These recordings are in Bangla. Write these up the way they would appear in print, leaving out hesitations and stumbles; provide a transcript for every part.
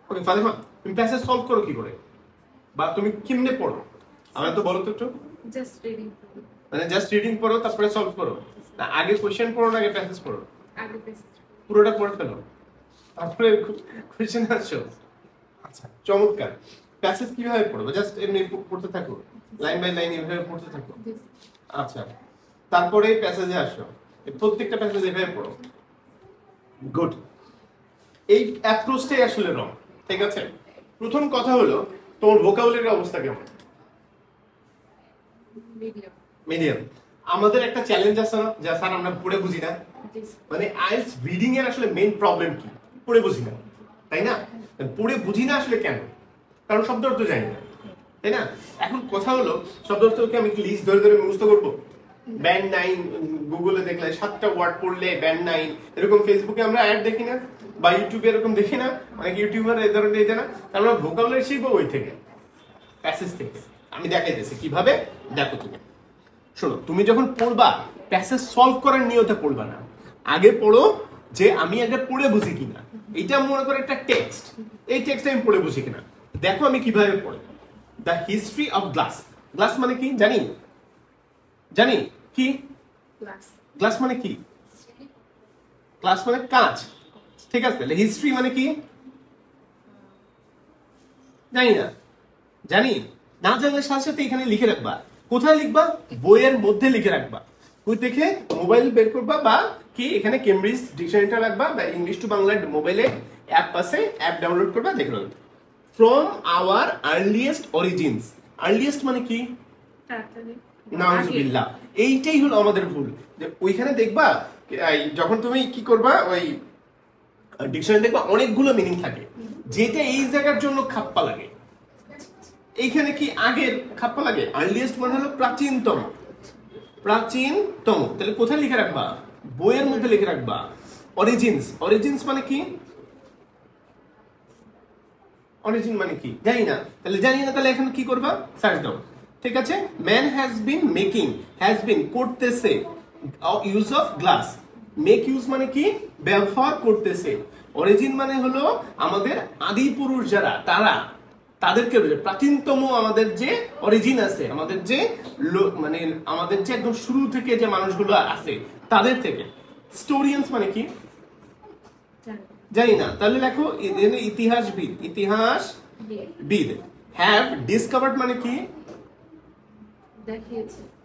ওকে ফাতেমা, তুমি প্যাসেজ সলভ করো কি করে, বা তুমি কেমনে পড়ো আমরা তো বলো তো একটু। জাস্ট রিডিং, মানে জাস্ট রিডিং পড়ো তারপরে সলভ করো, না আগে কোশ্চেন পড়ো না আগে প্যাসেজ পড়ো? আগে প্যাসেজ পুরোটা পড়ে ফেলো তারপরে কোশ্চেন আসো। আচ্ছা চমৎকার। প্যাসেজ কিভাবে পড়বে? জাস্ট এমনি পড়তে থাকো, লাইন বাই লাইন এভাবে পড়তে থাকো। আচ্ছা তারপরে প্যাসেজে আসো, প্রত্যেকটা প্যাসেজ এভাবে পড়ো। গুড। এই অ্যাপ্রোচটাই আসলে রং, ঠিক আছে? প্রথম কথা হলো তোমার ভোকাবুলারি অবস্থা কেমন? মিডিয়াম। মিডিয়াম। আমাদের একটা চ্যালেঞ্জ আছে না, যা স্যার আমরা পড়ে বুঝি না। মানে আইএলটিএস রিডিং এর আসলে মেইন প্রবলেম কি? পড়ে বুঝি না, তাই না? পড়ে বুঝি না আসলে কেন? কারণ শব্দ অর্থ জানি না, তাই না? এখন কথা হলো শব্দ অর্থকে আমি লিস্ট ধরে ধরে মুখস্থ করবো? ব্যান্ড 9 গুগলে দেখলে 7টা ওয়ার্ড পড়লে ব্যান্ড 9, এরকম ফেসবুকে আমরা অ্যাড দেখি না, বা ইউটিউবে এরকম দেখি না, অনেক ইউটিউবার এই ধরনের এই না, আমরা ভোকাবুলারি শিখবো ওই থেকে, প্যাসেজ থেকে। আমি দেখাইতেছি কিভাবে, দেখো তুমি। শোনো, তুমি যখন পড়বা প্যাসেজ সলভ করার নিয়তে পড়বা না, আগে পড়ো যে আমি আগে পড়ে বুঝি কিনা। এটা মনে করো একটা টেক্সট, এই টেক্সট আমি পড়ে বুঝি কিনা। দেখো আমি কিভাবে পড়ি। The history of glass. Glass মানে কি জানি? জানি কি? গ্লাস মানে কি? গ্লাস মানে কাঁচ, ঠিক আছে? তাহলে হিস্ট্রি মানে কি? জানি না। জানি না, জানলে সাথে সাথে এখানে লিখে রাখবা। কোথায় লিখবা? বইয়ের মধ্যে লিখে রাখবা। ওই দেখে মোবাইল বের করবা, বা কি এখানে কেমব্রিজ ডিকশনারিটা রাখবা, বা ইংলিশ টু বাংলা মোবাইলে অ্যাপ আছে, অ্যাপ ডাউনলোড করবা, দেখে নেবে। From our earliest origins. Earliest মানে কি? নাউজুবিল্লাহ। এইটাই হলো আমাদের ভুল, যে ওইখানে দেখবা যখন তুমি কি করবা, ওই ডিকশনারি দেখবা অনেকগুলো মিনিং থাকে, যেটা এই জায়গার জন্য খাপ্পা লাগে। এইখানে কি আগের খাপ্পা লাগে? আর্লিয়েস্ট মানে হলো প্রাচীনতম, প্রাচীনতম। তাহলে কোথায় লিখে রাখবা? বইয়ের মধ্যে লিখে রাখবা। অরিজিনস, অরিজিনস মানে কি? অরিজিন মানে কি জানি না। তাহলে জানি না, তাহলে এখন কি করবা? সার্চ দাও, ঠিক আছে? Man has been making, has been করতেছে, use of glass. Make use মানে কি? ব্যবহার করতেছে। অরিজিন মানে হলো আমাদের আদি পুরুষ যারা, তারা, তাদেরকে প্রাচীনতম আমাদের যে অরিজিন আছে, আমাদের যে মানে আমাদের যে একদম শুরু থেকে যে মানুষগুলো আছে তাদের থেকে। স্টোরিয়ান্স মানে কি? জানি না। তাহলে লেখো ইতিহাসবিদ, ইতিহাসবিদ। হ্যাভ ডিসকভার্ড মানে কি?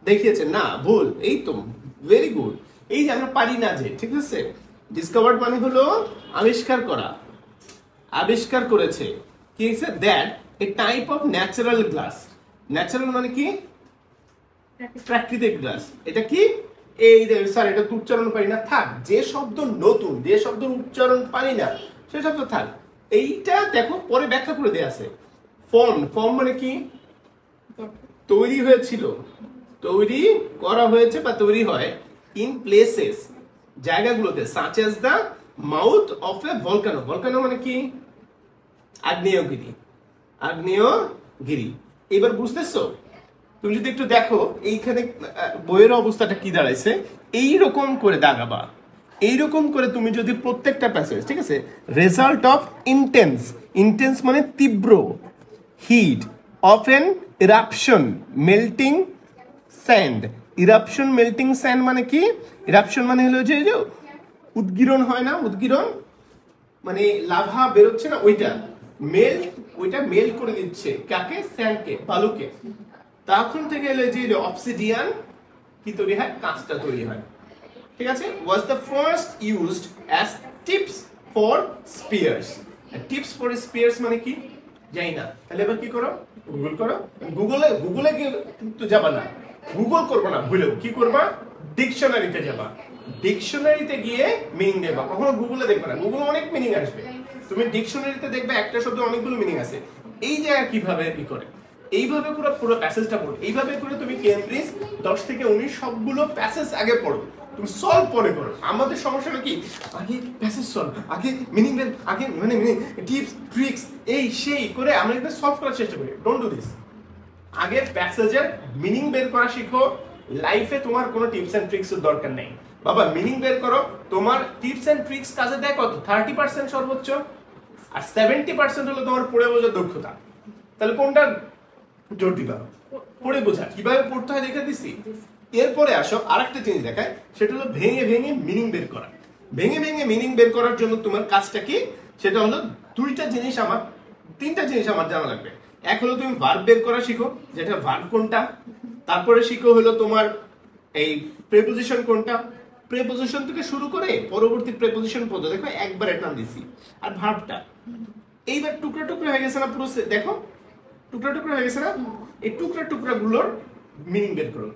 দেখিয়েছে না, ভুল। এই তো ভেরি গুড। এই যে আমরা পারি না যে, ঠিক আছে? ডিসকভার্ড মানে হলো আবিষ্কার করা, আবিষ্কার করেছে। কি হচ্ছে? That a type of natural glass. Natural মানে কি? প্রাকৃতিক গ্লাস। এটা কি? এই যে স্যার এটা তো উচ্চারণ পারি না, থাক। যে শব্দ নতুন, যে শব্দ উচ্চারণ পারি না, সে শব্দ থাক। এইটা দেখো পরে ব্যাখ্যা করে দেয়া আছে। ফর্ম, ফর্ম মানে কি? তৈরি হয়েছিল, তৈরি করা হয়েছে বা তৈরি হয়। ইন প্লেসেস, জায়গাগুলোতে। Such as the mouth of A volcano. Volcano মানে কি? আগ্নেয়গিরি, আগ্নেয়গিরি। এবার বুঝতেছো? তুমি যদি একটু দেখো এইখানে বইয়ের অবস্থাটা কি দাঁড়াইছে, এইরকম করে দাগাবা। এইরকম করে তুমি যদি প্রত্যেকটা প্যাসেজ, ঠিক আছে? রেজাল্ট অফ ইন্টেন্স, ইন্টেন্স মানে তীব্র, heat of an eruption melting sand. Eruption melting sand মানে কি? ইরাপশন মানে হলো যে উদ্গীরণ হয় না, উদ্গীরণ মানে লাভা বেরোচ্ছে না, ওইটা মেল্ট, ওইটা মেল্ট করে দিচ্ছে কাকে? স্যান্ডকে, বালুকে। তখন থেকে এলো যে অবসিডিয়ান কি তৈরি হয়? কাঁচটা তৈরি হয়, ঠিক আছে? Was the first used as tips for spheres. Tips for spheres মানে কি? জানি না। তাহলে এবার কি করো? গুগল করো। গুগলে কিন্তু যাবা না, গুগল করবো না ভুলেও। কি করবা? ডিকশনারিতে যাবা। ডিকশনারিতে গিয়ে মিনিং দেবা। কখনো গুগলে দেখবে না, গুগলে অনেক মিনিং আসবে। তুমি ডিকশনারিতে দেখবে একটা শব্দ অনেকগুলো মিনিং আছে। এই জায়গা কিভাবে কি করে? এইভাবে পুরো প্যাসেজটা পড়ো। এইভাবে করে তুমি কেমব্রিজ 10 থেকে 19 সবগুলো প্যাসেজ আগে পড়ো, তুমি সলভ পরে করো। আমাদের সমস্যাটা কি? আগে প্যাসেজ সলভ, আগে মিনিং বের, আগে মানে টিপস ট্রিক্স এই সেই করে আমরা এটা সলভ করার চেষ্টা করি। Don't do this. আগে প্যাসেজের মিনিং বের করা শিখো। লাইফে তোমার কোনো টিপস এন্ড ট্রিক্স এর দরকার নেই বাবা। মিনিং বের করো। তোমার টিপস এন্ড ট্রিক্স কাজে দেয় কত? 30% সর্বোচ্চ। আর 70% হলো তোমার পড়ে বোঝার দক্ষতা। তাহলে কোনটা জোর দিবা? পড়ে বোঝা। কিভাবে পড়তে হয় দেখে দিছি। এরপরে আসো আরেকটা জিনিস দেখায়, সেটা হলো ভেঙে ভেঙে মিনিং বের করা। ভেঙে ভেঙে মিনিং বের করার জন্য তোমার কাজটা কি? সেটা হলো তিনটা জিনিস আমার জানা লাগবে। এক হলো তুমি ভার্ব বের করা শিখো, যেটা ভার্ব কোনটা। তারপরে শিখো হলো তোমার এই প্রেপোজিশন কোনটা। প্রেপোজিশন থেকে শুরু করে পরবর্তী প্রেপোজিশন পর্যন্ত দেখো একবারে টান দিছি। আর ভার্বটা এইবার টুকরা টুকরা হয়ে গেছে না পুরো, দেখো টুকরা টুকরা হয়ে গেছে না? এই টুকরা টুকরা গুলোর মিনিং বের করো।